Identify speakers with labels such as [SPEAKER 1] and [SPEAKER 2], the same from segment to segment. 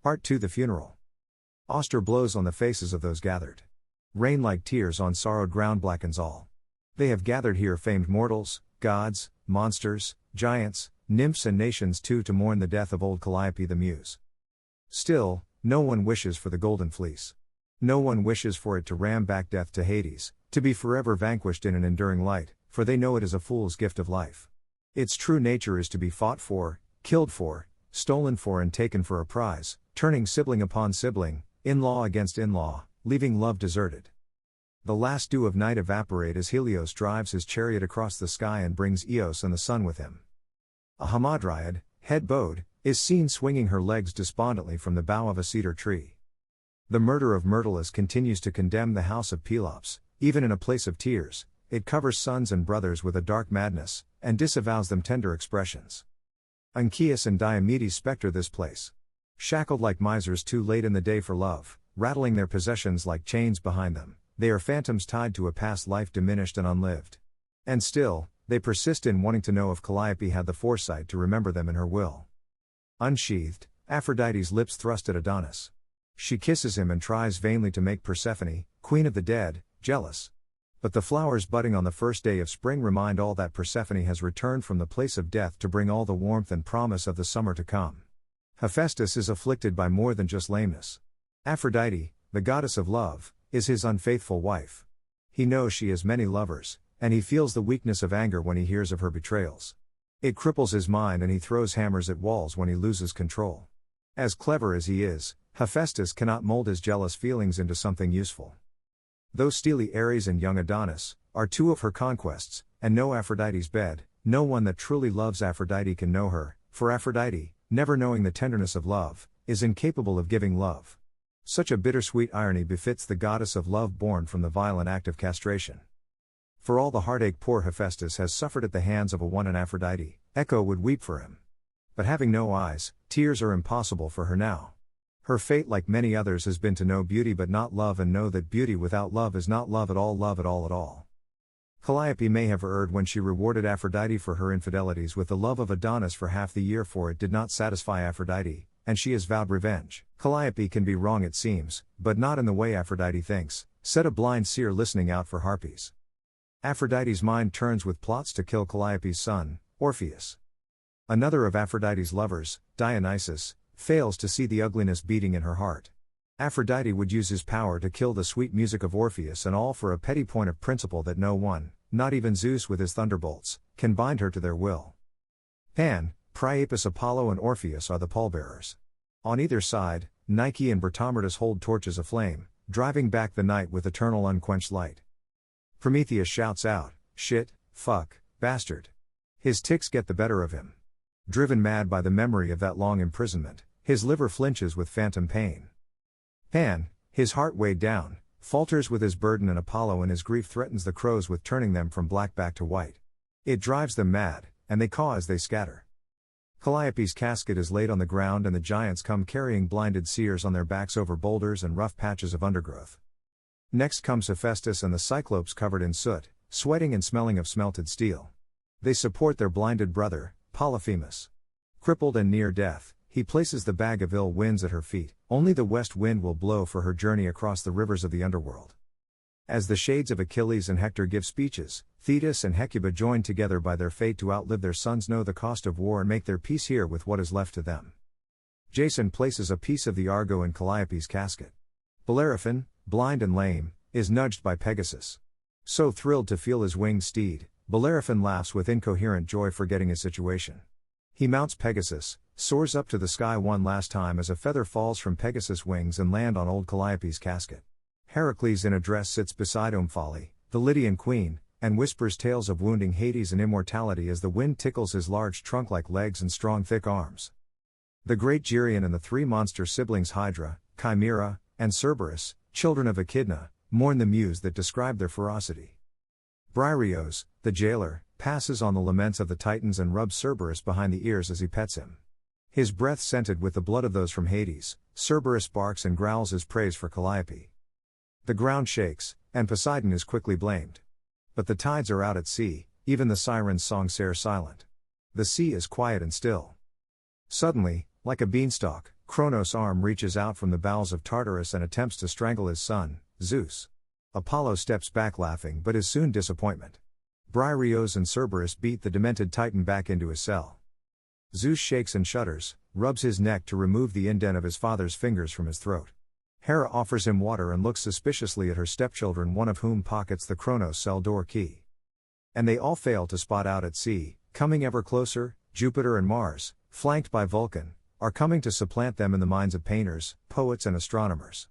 [SPEAKER 1] Part 2: The Funeral. Auster blows on the faces of those gathered. Rain like tears on sorrowed ground blackens all. They have gathered here famed mortals, gods, monsters, giants, nymphs and nations too to mourn the death of old Calliope the Muse. Still, no one wishes for the golden fleece. No one wishes for it to ram back death to Hades, to be forever vanquished in an enduring light, for they know it is a fool's gift of life. Its true nature is to be fought for, killed for, stolen for and taken for a prize, turning sibling upon sibling, in-law against in-law, leaving love deserted. The last dew of night evaporate as Helios drives his chariot across the sky and brings Eos and the sun with him. A hamadryad, head bowed, is seen swinging her legs despondently from the bough of a cedar tree. The murder of Myrtilus continues to condemn the house of Pelops, even in a place of tears. It covers sons and brothers with a dark madness, and disavows them tender expressions. Anchius and Diomedes spectre this place. Shackled like misers too late in the day for love, rattling their possessions like chains behind them, they are phantoms tied to a past life diminished and unlived. And still, they persist in wanting to know if Calliope had the foresight to remember them in her will. Unsheathed, Aphrodite's lips thrust at Adonis. She kisses him and tries vainly to make Persephone, queen of the dead, jealous. But the flowers budding on the first day of spring remind all that Persephone has returned from the place of death to bring all the warmth and promise of the summer to come. Hephaestus is afflicted by more than just lameness. Aphrodite, the goddess of love, is his unfaithful wife. He knows she has many lovers, and he feels the weakness of anger when he hears of her betrayals. It cripples his mind and he throws hammers at walls when he loses control. As clever as he is, Hephaestus cannot mold his jealous feelings into something useful. Though steely Ares and young Adonis are two of her conquests, and know Aphrodite's bed, no one that truly loves Aphrodite can know her, for Aphrodite, never knowing the tenderness of love, is incapable of giving love. Such a bittersweet irony befits the goddess of love born from the violent act of castration. For all the heartache poor Hephaestus has suffered at the hands of a one in Aphrodite, Echo would weep for him. But having no eyes, tears are impossible for her now. Her fate, like many others, has been to know beauty but not love, and know that beauty without love is not love at all, love at all at all. Calliope may have erred when she rewarded Aphrodite for her infidelities with the love of Adonis for half the year, for it did not satisfy Aphrodite, and she has vowed revenge. Calliope can be wrong, it seems, but not in the way Aphrodite thinks, said a blind seer listening out for harpies. Aphrodite's mind turns with plots to kill Calliope's son, Orpheus. Another of Aphrodite's lovers, Dionysus, fails to see the ugliness beating in her heart. Aphrodite would use his power to kill the sweet music of Orpheus, and all for a petty point of principle that no one, not even Zeus with his thunderbolts, can bind her to their will. Pan, Priapus, Apollo and Orpheus are the pallbearers. On either side, Nike and Bertomertus hold torches aflame, driving back the night with eternal unquenched light. Prometheus shouts out, "Shit, fuck, bastard." His tics get the better of him. Driven mad by the memory of that long imprisonment, his liver flinches with phantom pain. Pan, his heart weighed down, falters with his burden, and Apollo in his grief threatens the crows with turning them from black back to white. It drives them mad, and they caw as they scatter. Calliope's casket is laid on the ground, and the giants come carrying blinded seers on their backs over boulders and rough patches of undergrowth. Next comes Hephaestus and the Cyclopes covered in soot, sweating and smelling of smelted steel. They support their blinded brother, Polyphemus. Crippled and near death, he places the bag of ill winds at her feet. Only the west wind will blow for her journey across the rivers of the underworld. As the shades of Achilles and Hector give speeches, Thetis and Hecuba, joined together by their fate to outlive their sons, know the cost of war and make their peace here with what is left to them. Jason places a piece of the Argo in Calliope's casket. Bellerophon, blind and lame, is nudged by Pegasus. So thrilled to feel his winged steed, Bellerophon laughs with incoherent joy, forgetting his situation. He mounts Pegasus, soars up to the sky one last time as a feather falls from Pegasus' wings and land on old Calliope's casket. Heracles in a dress sits beside Omphale, the Lydian queen, and whispers tales of wounding Hades and immortality as the wind tickles his large trunk-like legs and strong thick arms. The great Geryon and the three monster siblings Hydra, Chimera, and Cerberus, children of Echidna, mourn the muse that described their ferocity. Briareos, the jailer, passes on the laments of the Titans and rubs Cerberus behind the ears as he pets him. His breath scented with the blood of those from Hades, Cerberus barks and growls his praise for Calliope. The ground shakes, and Poseidon is quickly blamed. But the tides are out at sea, even the siren's songs are silent. The sea is quiet and still. Suddenly, like a beanstalk, Kronos' arm reaches out from the bowels of Tartarus and attempts to strangle his son, Zeus. Apollo steps back laughing but is soon disappointment. Briareos and Cerberus beat the demented Titan back into his cell. Zeus shakes and shudders, rubs his neck to remove the indent of his father's fingers from his throat. Hera offers him water and looks suspiciously at her stepchildren, one of whom pockets the Kronos cell door key. And they all fail to spot out at sea, coming ever closer. Jupiter and Mars, flanked by Vulcan, are coming to supplant them in the minds of painters, poets and astronomers.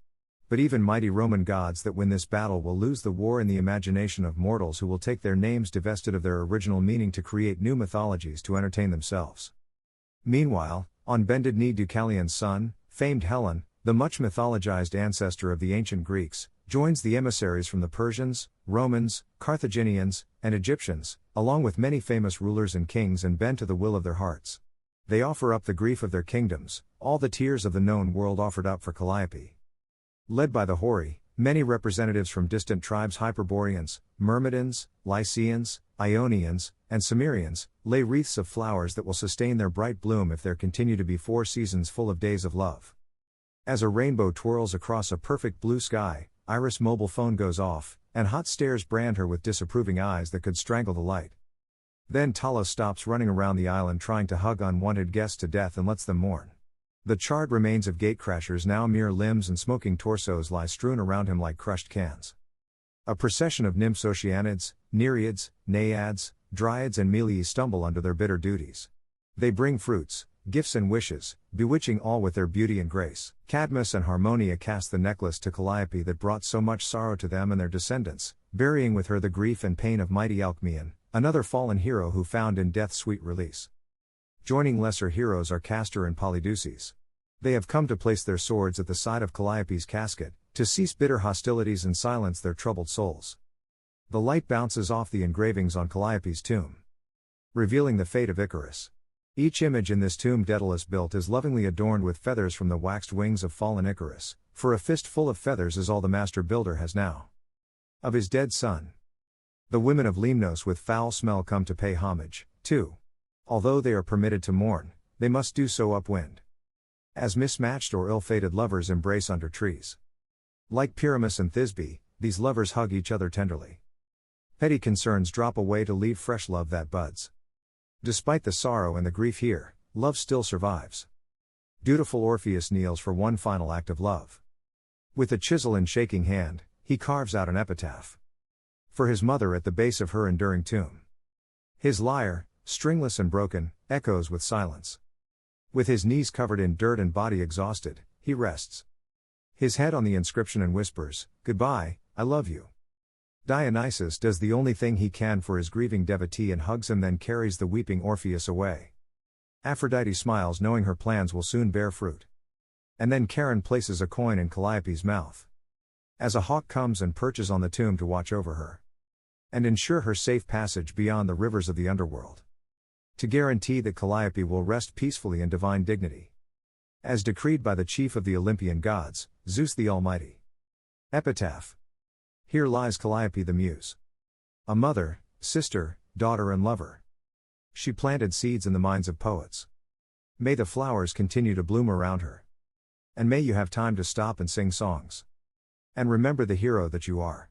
[SPEAKER 1] But even mighty Roman gods that win this battle will lose the war in the imagination of mortals who will take their names divested of their original meaning to create new mythologies to entertain themselves. Meanwhile, on bended knee Deucalion's son, famed Helen, the much mythologized ancestor of the ancient Greeks, joins the emissaries from the Persians, Romans, Carthaginians, and Egyptians, along with many famous rulers and kings, and bend to the will of their hearts. They offer up the grief of their kingdoms, all the tears of the known world offered up for Calliope. Led by the Houri, many representatives from distant tribes, Hyperboreans, Myrmidons, Lycians, Ionians, and Cimmerians, lay wreaths of flowers that will sustain their bright bloom if there continue to be 4 seasons full of days of love. As a rainbow twirls across a perfect blue sky, Iris' mobile phone goes off, and hot stares brand her with disapproving eyes that could strangle the light. Then Talos stops running around the island trying to hug unwanted guests to death and lets them mourn. The charred remains of gatecrashers, now mere limbs and smoking torsos, lie strewn around him like crushed cans. A procession of nymphs, oceanids, nereids, naiads, dryads and melies stumble under their bitter duties. They bring fruits, gifts and wishes, bewitching all with their beauty and grace. Cadmus and Harmonia cast the necklace to Calliope that brought so much sorrow to them and their descendants, burying with her the grief and pain of mighty Alcmaeon, another fallen hero who found in death sweet release. Joining lesser heroes are Castor and Polydeuces. They have come to place their swords at the side of Calliope's casket, to cease bitter hostilities and silence their troubled souls. The light bounces off the engravings on Calliope's tomb, revealing the fate of Icarus. Each image in this tomb Daedalus built is lovingly adorned with feathers from the waxed wings of fallen Icarus, for a fistful of feathers is all the master builder has now of his dead son. The women of Lemnos with foul smell come to pay homage, too. Although they are permitted to mourn, they must do so upwind, as mismatched or ill-fated lovers embrace under trees. Like Pyramus and Thisbe, these lovers hug each other tenderly. Petty concerns drop away to leave fresh love that buds. Despite the sorrow and the grief here, love still survives. Dutiful Orpheus kneels for one final act of love. With a chisel in shaking hand, he carves out an epitaph for his mother at the base of her enduring tomb. His lyre, stringless and broken, echoes with silence. With his knees covered in dirt and body exhausted, he rests his head on the inscription and whispers, "Goodbye, I love you." Dionysus does the only thing he can for his grieving devotee and hugs him, then carries the weeping Orpheus away. Aphrodite smiles knowing her plans will soon bear fruit. And then Charon places a coin in Calliope's mouth, as a hawk comes and perches on the tomb to watch over her and ensure her safe passage beyond the rivers of the underworld, to guarantee that Calliope will rest peacefully in divine dignity, as decreed by the chief of the Olympian gods, Zeus the Almighty. Epitaph. Here lies Calliope the Muse, a mother, sister, daughter and lover. She planted seeds in the minds of poets. May the flowers continue to bloom around her. And may you have time to stop and sing songs. And remember the hero that you are.